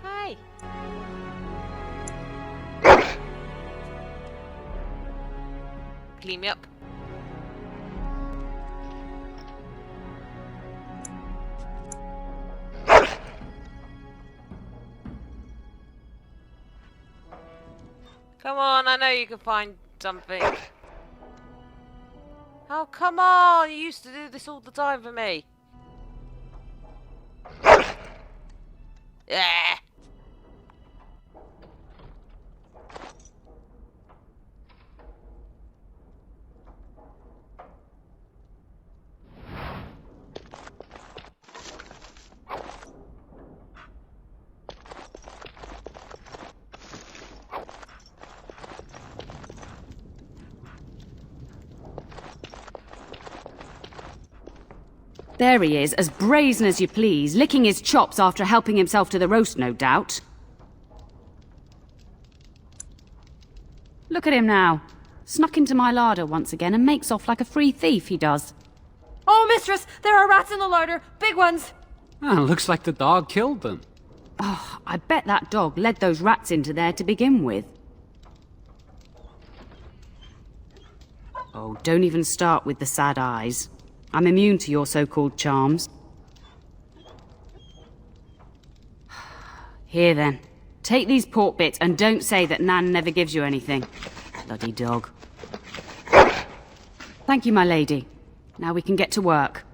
Hi. Clean me up. Come on, I know you can find something. Oh, come on! You used to do this all the time for me. Yeah. There he is, as brazen as you please, licking his chops after helping himself to the roast, no doubt. Look at him now. Snuck into my larder once again and makes off like a free thief, he does. Oh, mistress! There are rats in the larder! Big ones! Ah, looks like the dog killed them. Oh, I bet that dog led those rats into there to begin with. Oh, don't even start with the sad eyes. I'm immune to your so-called charms. Here then. Take these pork bits and don't say that Nan never gives you anything. Bloody dog. Thank you, my lady. Now we can get to work.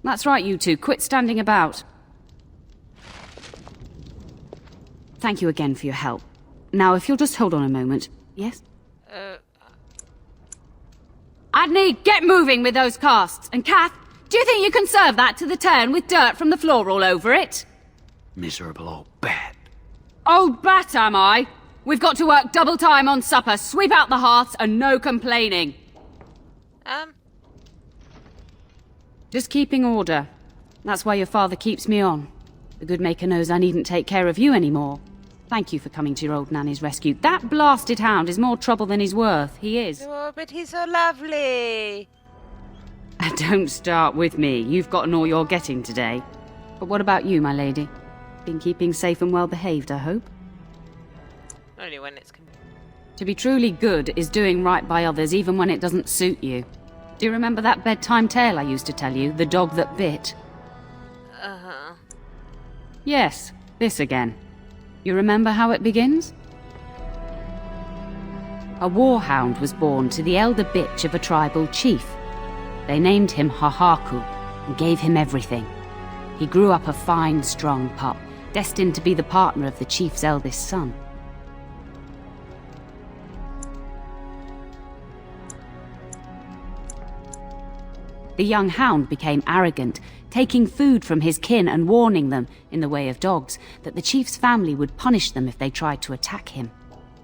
That's right, you two. Quit standing about. Thank you again for your help. Now, if you'll just hold on a moment. Yes? Adney, get moving with those casts. And Kath, do you think you can serve that to the turn with dirt from the floor all over it? Miserable old bat. Old bat, am I? We've got to work double time on supper, sweep out the hearths, and no complaining. Just keeping order. That's why your father keeps me on. The good maker knows I needn't take care of you anymore. Thank you for coming to your old nanny's rescue. That blasted hound is more trouble than he's worth. He is. Oh, but he's so lovely. Don't start with me. You've gotten all you're getting today. But what about you, my lady? Been keeping safe and well behaved, I hope? Only when it's convenient. To be truly good is doing right by others even when it doesn't suit you. Do you remember that bedtime tale I used to tell you? The dog that bit? Uh-huh. Yes, this again. You remember how it begins? A warhound was born to the elder bitch of a tribal chief. They named him Hahaku and gave him everything. He grew up a fine, strong pup, destined to be the partner of the chief's eldest son. The young hound became arrogant, taking food from his kin and warning them, in the way of dogs, that the chief's family would punish them if they tried to attack him.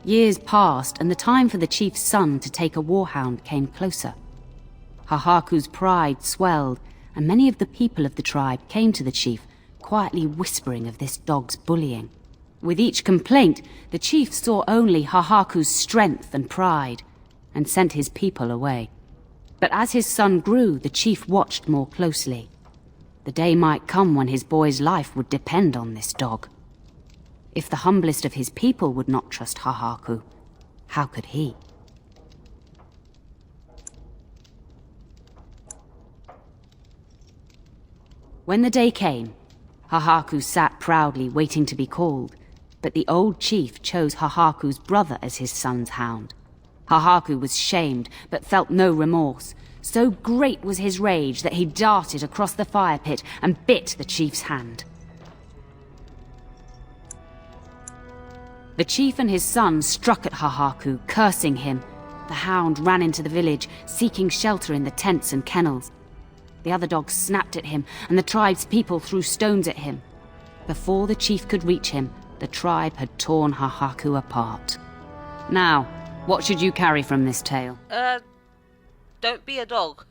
Years passed, and the time for the chief's son to take a warhound came closer. Hahaku's pride swelled, and many of the people of the tribe came to the chief, quietly whispering of this dog's bullying. With each complaint, the chief saw only Hahaku's strength and pride, and sent his people away. But as his son grew, the chief watched more closely. The day might come when his boy's life would depend on this dog. If the humblest of his people would not trust Hahaku, how could he? When the day came, Hahaku sat proudly waiting to be called, but the old chief chose Hahaku's brother as his son's hound. Hahaku was shamed, but felt no remorse. So great was his rage that he darted across the fire pit and bit the chief's hand. The chief and his son struck at Hahaku, cursing him. The hound ran into the village, seeking shelter in the tents and kennels. The other dogs snapped at him, and the tribe's people threw stones at him. Before the chief could reach him, the tribe had torn Hahaku apart. Now, what should you carry from this tale? Don't be a dog.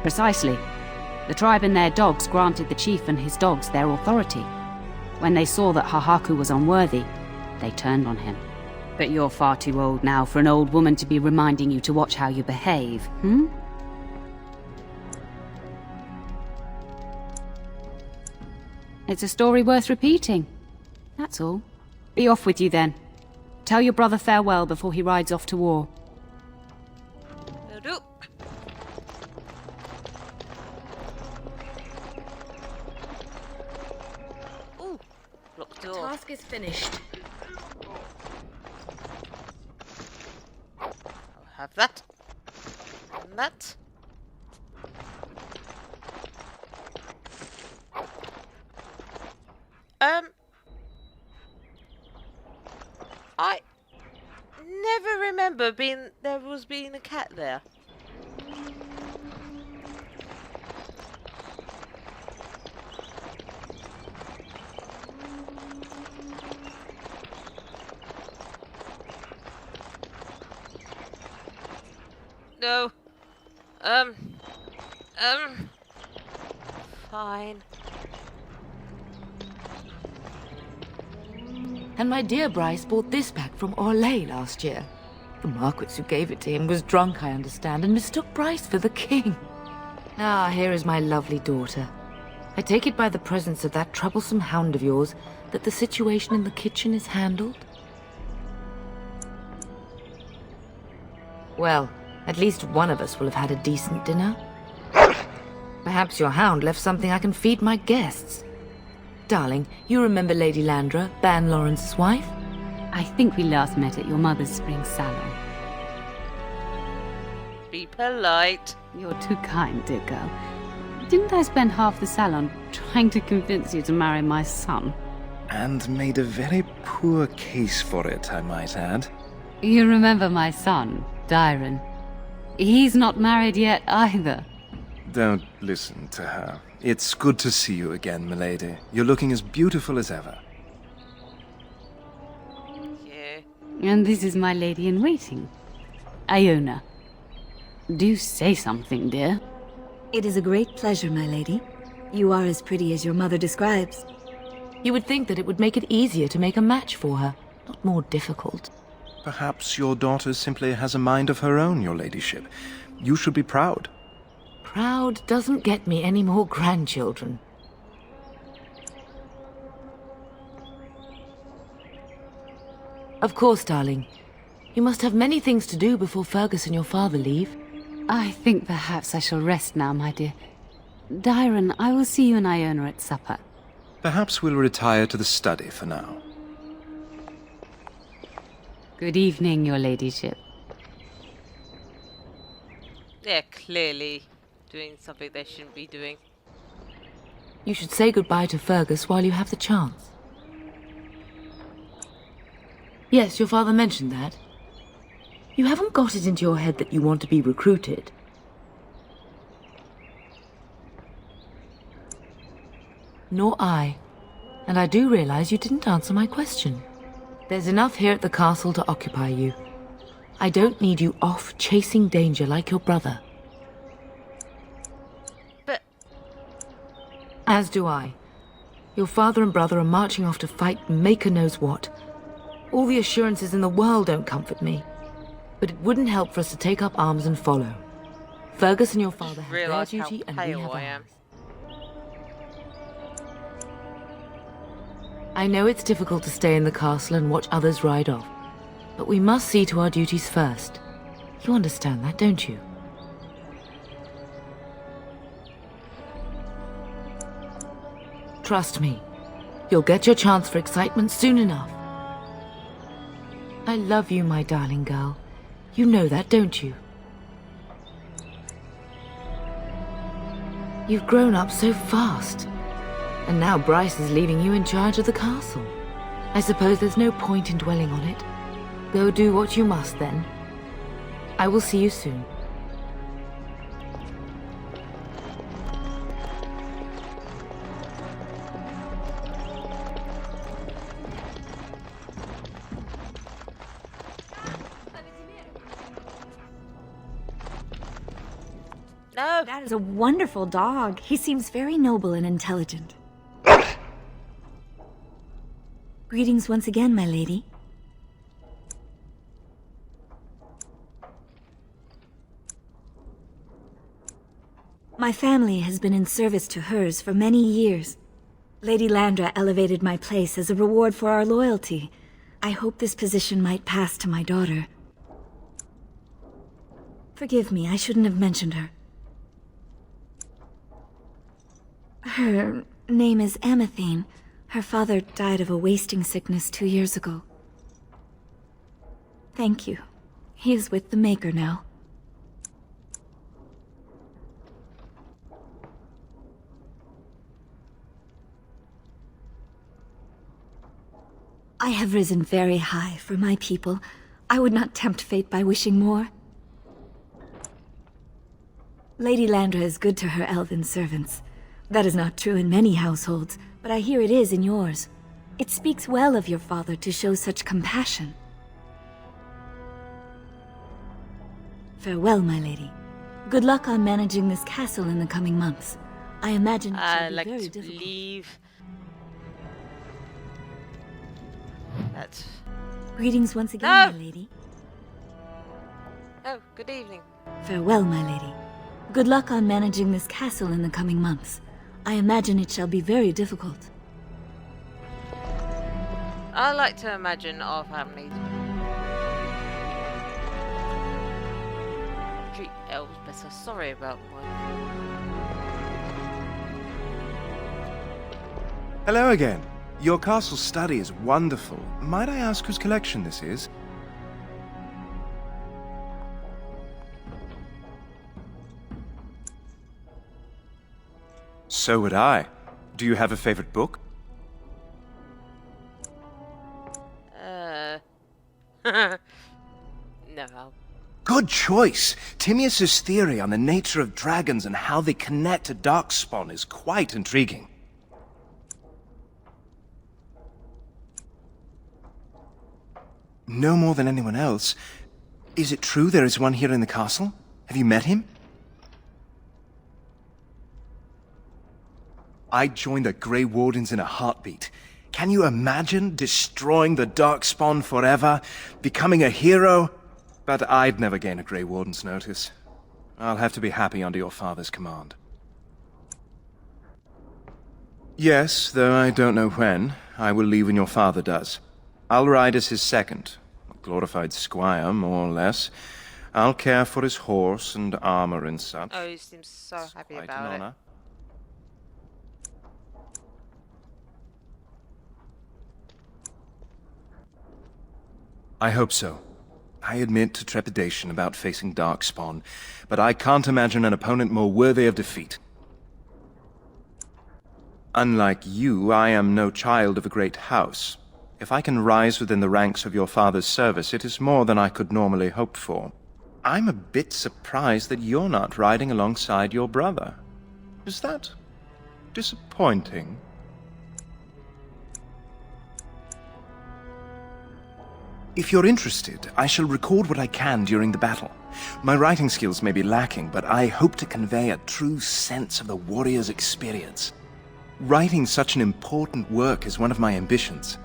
Precisely. The tribe and their dogs granted the chief and his dogs their authority. When they saw that Hahaku was unworthy, they turned on him. But you're far too old now for an old woman to be reminding you to watch how you behave, hmm? It's a story worth repeating. That's all. Be off with you then. Tell your brother farewell before he rides off to war. Will do. Ooh, locked door. Task is finished. I'll have that. And that. I never remember there was being a cat there. No. Fine. And my dear Bryce bought this back from Orlais last year. The Marquis who gave it to him was drunk, I understand, and mistook Bryce for the king. Ah, here is my lovely daughter. I take it by the presence of that troublesome hound of yours that the situation in the kitchen is handled? Well, at least one of us will have had a decent dinner. Perhaps your hound left something I can feed my guests. Darling, you remember Lady Landra, Ban Lawrence's wife? I think we last met at your mother's spring salon. Be polite. You're too kind, dear girl. Didn't I spend half the salon trying to convince you to marry my son? And made a very poor case for it, I might add. You remember my son, Dyron. He's not married yet either. Don't listen to her. It's good to see you again, milady. You're looking as beautiful as ever. Yeah. And this is my lady-in-waiting, Iona. Do say something, dear. It is a great pleasure, my lady. You are as pretty as your mother describes. You would think that it would make it easier to make a match for her, not more difficult. Perhaps your daughter simply has a mind of her own, your ladyship. You should be proud. Proud doesn't get me any more grandchildren. Of course, darling. You must have many things to do before Fergus and your father leave. I think perhaps I shall rest now, my dear. Dyron, I will see you and Iona at supper. Perhaps we'll retire to the study for now. Good evening, your ladyship. They're clearly doing something they shouldn't be doing. You should say goodbye to Fergus while you have the chance. Yes, your father mentioned that. You haven't got it into your head that you want to be recruited. Nor I. And I do realize you didn't answer my question. There's enough here at the castle to occupy you. I don't need you off chasing danger like your brother. But As do I. Your father and brother are marching off to fight Maker knows what. All the assurances in the world don't comfort me. But it wouldn't help for us to take up arms and follow. Fergus and your father have their realise how duty and we pale have I am. ours. I know it's difficult to stay in the castle and watch others ride off, but we must see to our duties first. You understand that, don't you? Trust me, you'll get your chance for excitement soon enough. I love you, my darling girl. You know that, don't you? You've grown up so fast. And now Bryce is leaving you in charge of the castle. I suppose there's no point in dwelling on it. Go do what you must, then. I will see you soon. No. That is a wonderful dog. He seems very noble and intelligent. Greetings once again, my lady. My family has been in service to hers for many years. Lady Landra elevated my place as a reward for our loyalty. I hope this position might pass to my daughter. Forgive me, I shouldn't have mentioned her. Her name is Amathine. Her father died of a wasting sickness 2 years ago. Thank you. He is with the Maker now. I have risen very high for my people. I would not tempt fate by wishing more. Lady Landra is good to her elven servants. That is not true in many households, but I hear it is in yours. It speaks well of your father to show such compassion. Farewell, my lady. Good luck on managing this castle in the coming months. I imagine it shall I be like very to difficult. leave. That's... Greetings once again, No! my lady. Oh, good evening. Farewell, my lady. Good luck on managing this castle in the coming months. I imagine it shall be very difficult. I like to imagine our families treat elves better. Sorry about my... Hello again. Your castle study is wonderful. Might I ask whose collection this is? So would I. Do you have a favorite book? No. Good choice. Timaeus' theory on the nature of dragons and how they connect to darkspawn is quite intriguing. No more than anyone else. Is it true there is one here in the castle? Have you met him? I'd join the Grey Wardens in a heartbeat. Can you imagine destroying the Darkspawn forever? Becoming a hero? But I'd never gain a Grey Warden's notice. I'll have to be happy under your father's command. Yes, though I don't know when. I will leave when your father does. I'll ride as his second. A glorified squire, more or less. I'll care for his horse and armor and such. Oh, he seems so happy Quite an about it. honor. I hope so. I admit to trepidation about facing Darkspawn, but I can't imagine an opponent more worthy of defeat. Unlike you, I am no child of a great house. If I can rise within the ranks of your father's service, it is more than I could normally hope for. I'm a bit surprised that you're not riding alongside your brother. Is that disappointing? If you're interested, I shall record what I can during the battle. My writing skills may be lacking, but I hope to convey a true sense of the warrior's experience. Writing such an important work is one of my ambitions.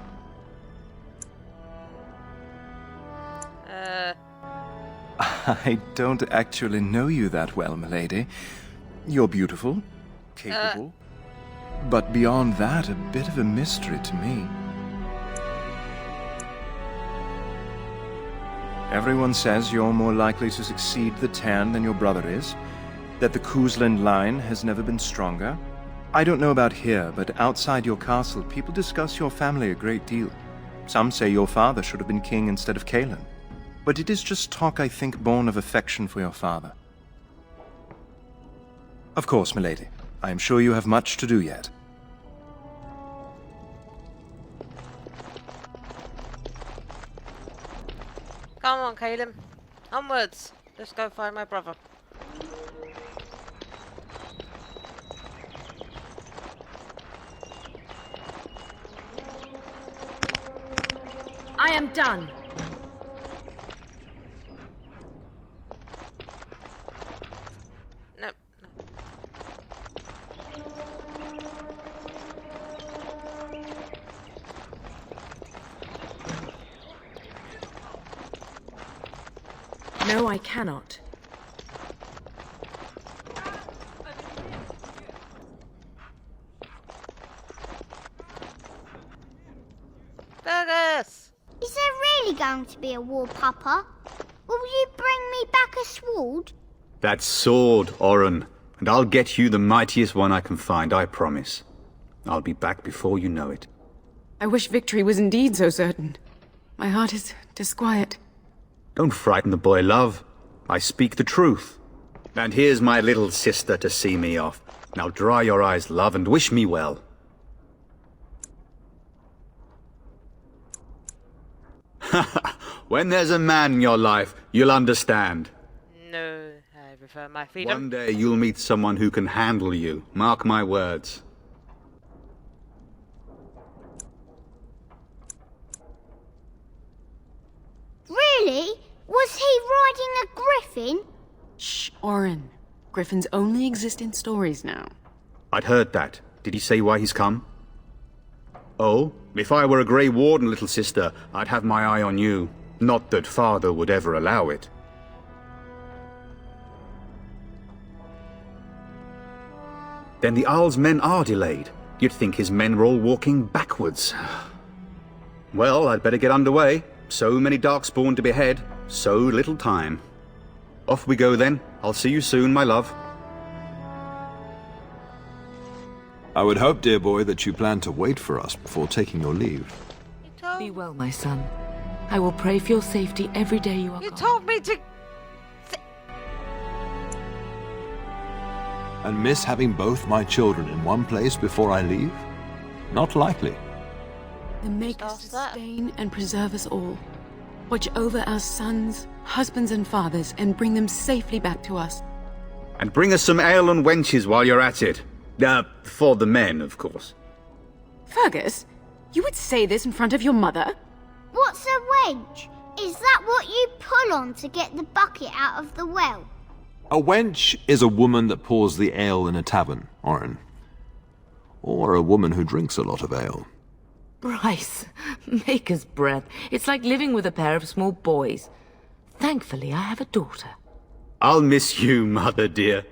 I don't actually know you that well, milady. You're beautiful, capable, but beyond that, a bit of a mystery to me. Everyone says you're more likely to succeed the Tan than your brother is, that the Kuzland line has never been stronger. I don't know about here, but outside your castle, people discuss your family a great deal. Some say your father should have been king instead of Kaelin. But it is just talk, I think, born of affection for your father. Of course, milady. I am sure you have much to do yet. Come on, Caleb. Onwards. Let's go find my brother. I am done. No. No, I cannot. Is there really going to be a war, Papa? Will you bring me back a sword? That sword, Oren, and I'll get you the mightiest one I can find, I promise. I'll be back before you know it. I wish victory was indeed so certain. My heart is disquiet. Don't frighten the boy, love. I speak the truth. And here's my little sister to see me off. Now dry your eyes, love, and wish me well. When there's a man in your life, you'll understand. No, I prefer my freedom. One day you'll meet someone who can handle you. Mark my words. Really? Was he riding a griffin? Shh, Oren. Griffins only exist in stories now. I'd heard that. Did he say why he's come? Oh, if I were a Grey Warden, little sister, I'd have my eye on you. Not that father would ever allow it. Then the Owl's men are delayed. You'd think his men were all walking backwards. Well, I'd better get underway. So many Darkspawn to behead, so little time. Off we go then. I'll see you soon, my love. I would hope, dear boy, that you plan to wait for us before taking your leave. You told, Be well, my son. I will pray for your safety every day you are you gone. told me to... And miss having both my children in one place before I leave? Not likely. The Maker Stop that. sustain and preserve us all. Watch over our sons, husbands and fathers, and bring them safely back to us. And bring us some ale and wenches while you're at it. For the men, of course. Fergus, you would say this in front of your mother? What's a wench? Is that what you pull on to get the bucket out of the well? A wench is a woman that pours the ale in a tavern, Oren. Or a woman who drinks a lot of ale. Bryce, maker's breath. It's like living with a pair of small boys. Thankfully, I have a daughter. I'll miss you, mother dear.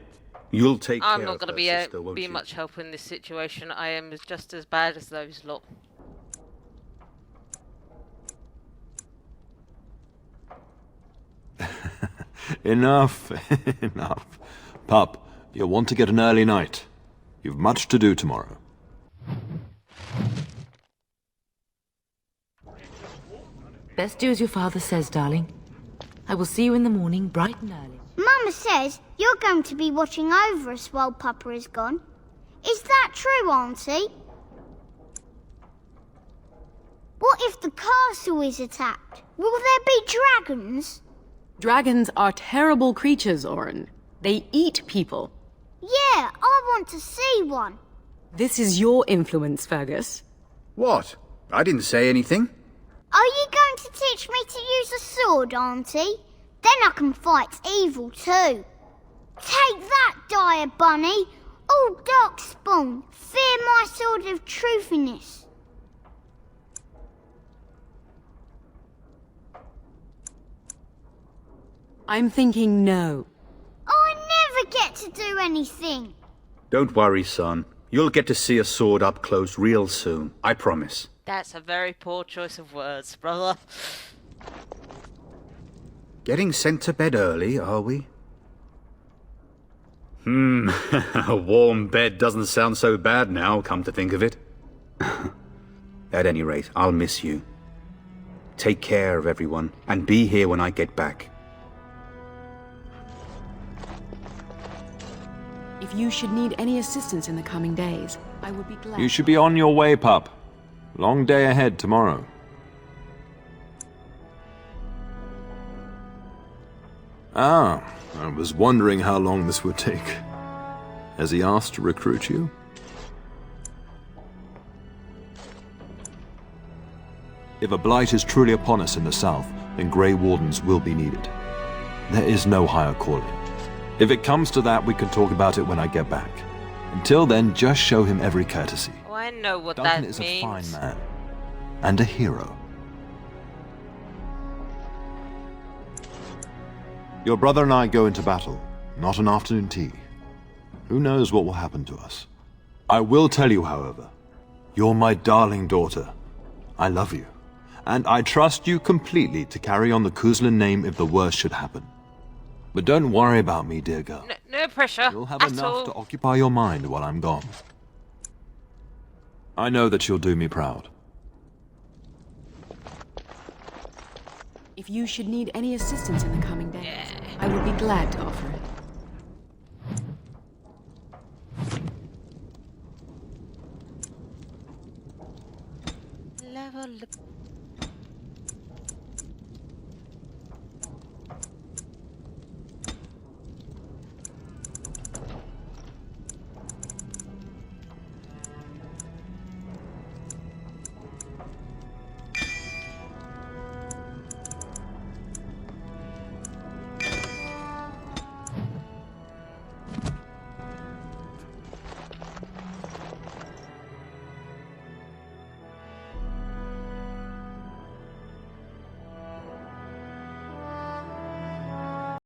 You'll take I'm care not of going to her be, sister, won't be you? much help in this situation. I am just as bad as those lot. Enough, enough. Pup, you'll want to get an early night. You've much to do tomorrow. Best do as your father says, darling. I will see you in the morning, bright and early. Mama says you're going to be watching over us while Papa is gone. Is that true, Auntie? What if the castle is attacked? Will there be dragons? Dragons are terrible creatures, Oren. They eat people. Yeah, I want to see one. This is your influence, Fergus. What? I didn't say anything. Are you going to teach me to use a sword, Auntie? Then I can fight evil too. Take that, dire bunny! Oh, Darkspawn, fear my sword of truthiness. I'm thinking no. I never get to do anything. Don't worry, son. You'll get to see a sword up close real soon. I promise. That's a very poor choice of words, brother. Getting sent to bed early, are we? A warm bed doesn't sound so bad now, come to think of it. At any rate, I'll miss you. Take care of everyone, and be here when I get back. If you should need any assistance in the coming days, I would be glad. You should be on your way, pup. Long day ahead tomorrow. Ah, I was wondering how long this would take. Has he asked to recruit you? If a blight is truly upon us in the south, then Grey Wardens will be needed. There is no higher calling. If it comes to that, we can talk about it when I get back. Until then, just show him every courtesy. Oh, I know what Duncan that is means. a fine man. And a hero. Your brother and I go into battle, not an afternoon tea. Who knows what will happen to us? I will tell you, however, you're my darling daughter. I love you, and I trust you completely to carry on the Kuzlin name if the worst should happen. But don't worry about me, dear girl. No pressure. You'll have at enough all. to occupy your mind while I'm gone. I know that you'll do me proud. If you should need any assistance in the coming days, I would be glad to offer it.